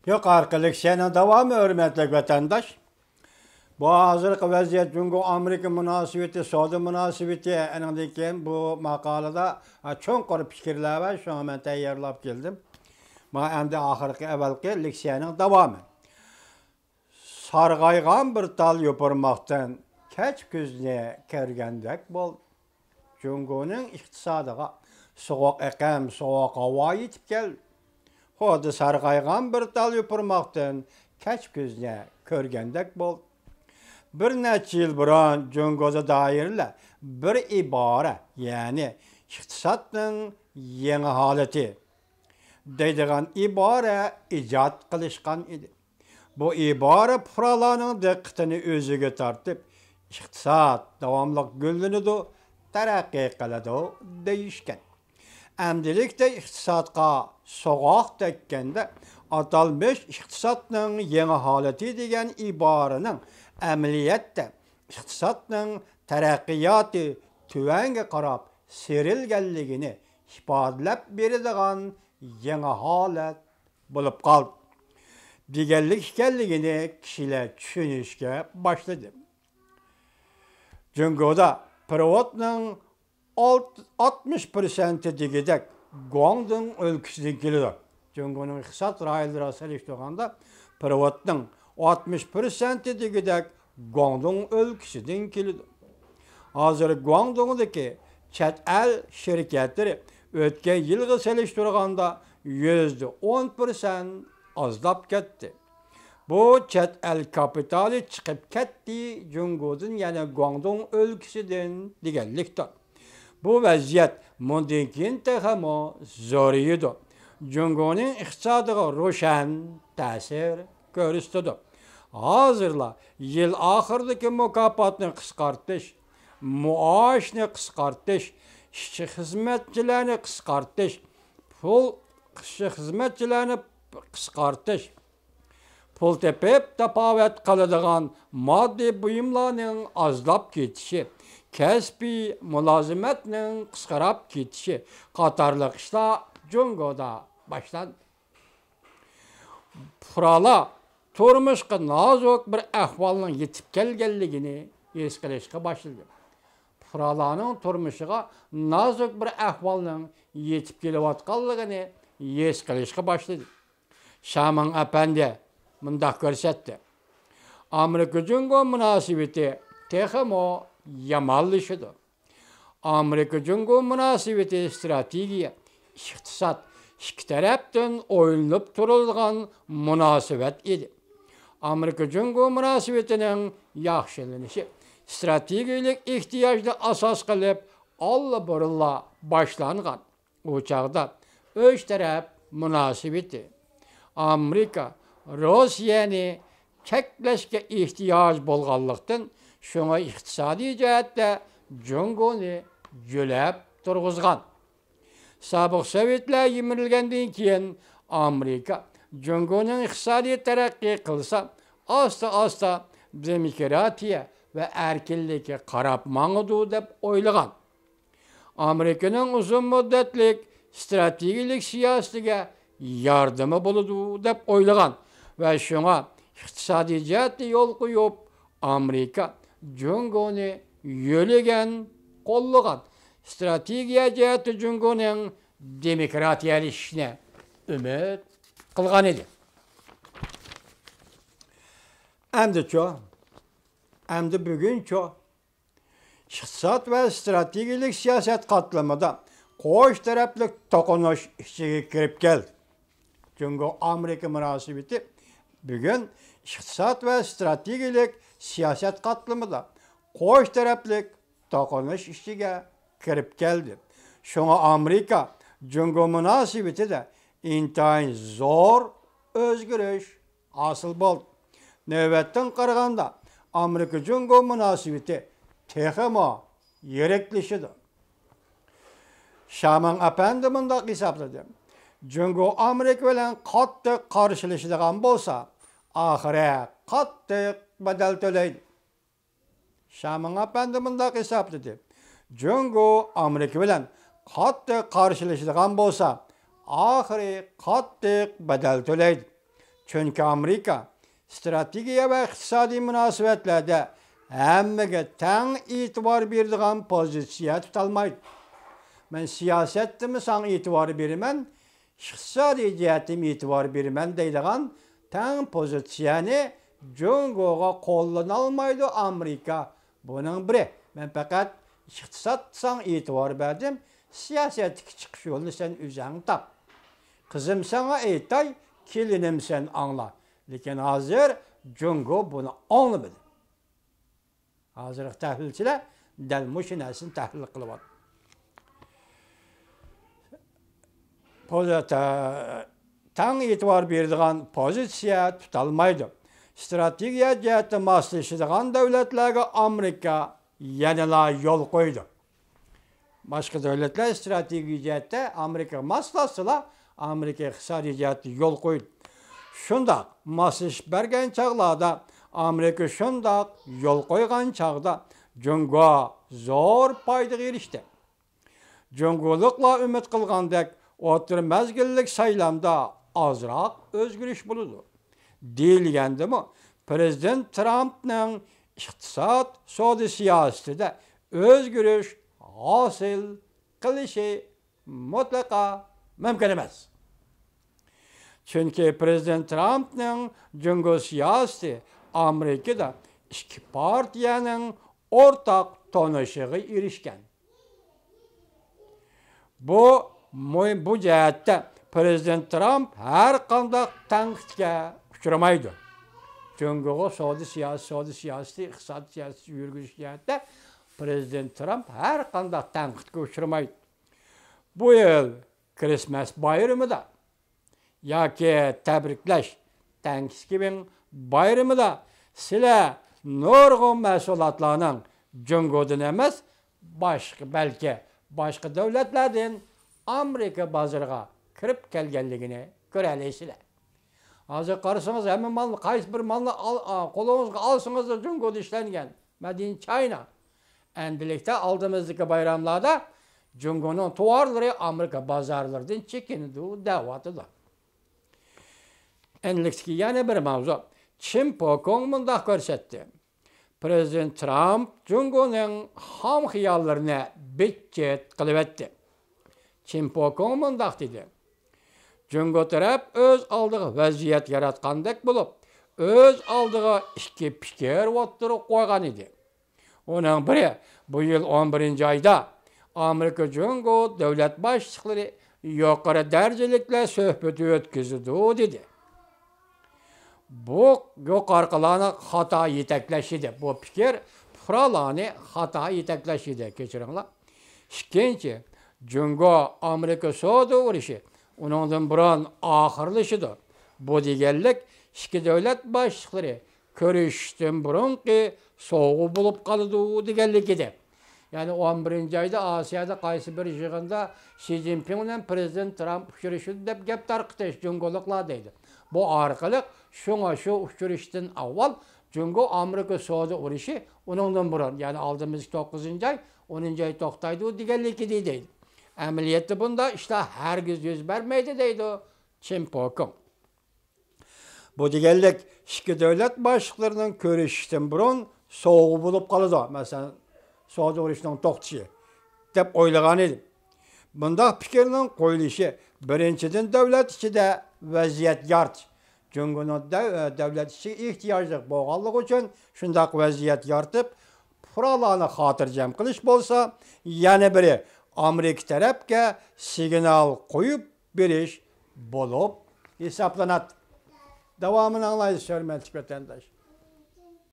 Yukarılık senin devamı hürmetli vatandaş. Bu hazırlık vaziyet çünkü Amerika münasebeti, Suudi münasebeti enindeki bu makalada çok korkup fikirler var. Şu an ben tayyorlab geldim. Ma endi ahirki evvelki leksiyanın devamı. Sargaygan bir tal yoparmaktan keç gözüne kergendek bol. Cungu'nun iktisadıga soğuk ekem, soğuk hava yetip gel. Hodu sargaygan bir tal yoparmaktan keç gözüne körgendek bol. Bir neçe yıl burun Cungu'da dairle bir ibare, yani iktisatın yeni haleti deydigan ibare icat kılışkan idi. Bu ibare puralarının dikkatini özüge tartıp, iktisat davamlıq güllünüdü, terakki kılıdı deyişken. Emdilikte iktisatqa soğuk dekkende, atalmış iktisatның yeni haleti degen ibarenin əməliyyətdə iktisatның terakkiyatı tüvenge qarab serilgenligini ifadələb beridigan yeni halet bulup kaldı. Digerlik ikenligini kişiler düşünüşke başladı. Cungu'da privatның 60% digidek Guangdong ülküsüden geliyor. Cungu'nun iktisat rayları seliştiğinde privatның 60% digidek Guangdong ülküsüden geliyor. Hazır Guangdong'daki çet el şirketleri ötken yılgı seliştiğinde %10% azlap ketdi. Bu çet el kapitali çıkıp ketdi Cungu'dun yani Guangdong ülküsüden digenlikdir. Bu vaziyet bundan keyin texmo zoriydi. Cungu'nun iqtisadiga roşan ta'sir ko'rsatdi. Hazırla yıl ahırdaki mükafotni qisqartish, muoshni qisqartish, ishchi xizmatchilarni qisqartish, pul ishchi xizmatchilarni qisqartish, pul tepib tapovat qiladigan moddiy buyumlarning azlab ketishi, kasbiy mulozimatning qisqarib ketishi qatorliq ishlar Cungu'da başlandı. Puralar turmuşqa nazok bir ahvalning yetip kelganligini his qilishga başladı. Puralarning turmushiga nazok bir ahvalning yetip kelayotganligini his qilishga başladı. Shaman apandi mundaq ko'rsatdi. Amerika Cungu münasebeti texmo yamanlashdi. Amerika Cungu münasebeti strategiya, iqtisad ikki tarafdan o'ylanib turilgan munosabat edi. Amerika Cungu münasebetining yaxshilanishi strategiyalik ehtiyojni asos qilib allabirilla boshlangan. O chaqda uch taraf munosabati Amerika Rossiyani cheklashga ehtiyoj bo'lganlikdan shunga iqtisodiy jihatda Cunguni jo'lab turg'izgan. Sabiq Sovetlar yimirilgandan keyin Amerika Cunguning iqtisodiy taraqqiy qilsa, asta-asta demokratiya va erkinlikka qarab mang'udu deb o'ylagan. Amerikaning uzun muddatlik strategik siyosatiga yordami bo'ladi deb o'ylagan va shunga iqtisodiy jihatda yo'l qo'yib, Amerika Cunguni yo'ligan, qo'llagan. Strategiya jihati Cunguning demokratiyalashishni umid qilgan edi. Endi buguncha iqtisod va strategik siyosat qatlamida qo'sh tarafli to'qinish ichiga kirib keldi. Cungu Amerika munosabati bugun iqtisod va strategik siyosat qatlamida qo'sh tarafli to'qinish ichiga kirib keldi. Şuna Amerika Cungu munosabatida intayin zo'r o'zgarish hosil bo'ldi. Navbatdan qaraganda Amerika Cungu munosabati texmo yiriklashdi. Shaman apandi bundaq hisobladi. Cungu Amerika bilan qattiq qarshilashadigan bo'lsa, oxiri qattiq badal to'laydi. Shaman apandi bundaq hisobladi. Cungu Amerika bilan qattiq qarshilashadigan bo'lsa, oxiri qattiq badal to'laydi. Çünkü Amerika strategiya ve iqtisadi münasibetlerde hemmege ten itibar berdiğen pozisiya tutalmaydı. Ben siyasetde mi sana itibar berimen, iqtisadi cihetim itibar berimen deydiğen ten pozisiyani Cungo'ga kollanalmaydı Amerika. Bunun biri. Ben fakat iqtisat sana itibar verdim. Siyasetdeki çıkış yolunu sen üzerine tap. Kızım sana eytay, kelinim sen anla. Lekin hazır Cungo bunu anlamadı. Hazır tahlilçiler del muşinesin tahlil kılıvat. Tan itibar berdiğen pozisiya tutalmaydı. Strategiya cihette maslashadigan devletlerge Amerika yanıla yol koydu. Başka devletler strateji cihette Amerika maslasıla Amerika iqtisadi cihette yol koydu. Şunda maslash bergen çağlarda Amerika şunda yol koygan çağda Cungo zor payda erişti. Cungolukla ümit kılgandek otur mezgillik saylamda azrak özgürüş buludu. Deyilgendi mi? Prezident Trump'ның iqtisad soda siyasetinde özgürüş hasıl kılışı mutlaka mümkün emas. Çünkü Prezident Trump'ның Cungo siyaseti Amerika'da iki partiyanın ortak tanışığı erişken. Bu cihette Prezident Trump her qanday tanqidga uchramaydi. Cungo'ga soda siyaseti, iqtisod siyaseti yürgüş cihette Prezident Trump her qanday tanqidga uchramaydi. Bu yıl Christmas bayramida yoki tabriklash Thanksgiving bayramida sizlar nurg'un mahsulotlarning Cungo'dan emas, balki başka devletlerden Amerika bozoriga kirib kelganligini ko'ralaysizlar. Hozir qarasangiz hamma malni qaysi bir malni qo'lingizga olsangiz Cungo'da ishlangan. Made in China. Endilikda oldimizdagi bayramlarda Cungo'ning tovarlari Amerika bozorlaridan chekinadi, da'vatida. Endilikdagi yana bir mavzu. Chimpokong mundaq ko'rsatdi. Prezident Trump Cungo'ning ham xiyollarini bitchet qilib etdi. Chimpokong mundaq dedi. Cungo taraf öz aldığı vaziyet yaratqandek bo'lib, öz aldığı ikki fikir o'ttirib qo'ygan edi. Onun biri bu yıl 11 ayda Amerika Cungo davlat boshliqlari yuqori darajaliklar suhbati o'tkazdi dedi. Bu yuqorqilarni xato yetaklashidi. Bu fikir fuqarolarni xato yetaklashidi. Kechiringlar. Ikkinchi, Cungo Amerika savdo urushi uningdan burun oxirlashidir. Bu deganlik ikki davlat boshliqlari ko'rishishdan burunqi so'g'u bo'lib qoldi deganlik edi. Ya'ni 11 ayda Osiyada qaysi bir yig'inda Xi Jinping bilan Prezident Trump uchrashdi deb gap tarqatish Cungoliklar deydi. Bu orqali shu uchrashishdan avval Cungo Amerika savdo urushi uningdan burun, ya'ni oldimizgi 9-ay, 10-ay to'xtaydi deganlik edi deydi. Amaliyotda bunda ishlar hargiz yuz bermaydi deydi Chimpokong. Bu deganlik ikki davlat boshliqlarining ko'rishishdan burun so'g'u bo'lib qoladi. Masalan, savdo urushining to'xtashi deb o'ylagan edi. Bunda fikrning qo'yilishi birinchidan davlat ichida vaziyat yaratish. Cungo'ning davlat ichiga ehtiyojli bo'lganligi uchun shunday vaziyat yaratib, fuqarolarni xotirjam qilish bo'lsa, yana biri Amerika tarafga signal qo'yib berish bo'lib hisoblanadi. Davomini anglaysiz, hurmatli vatandosh.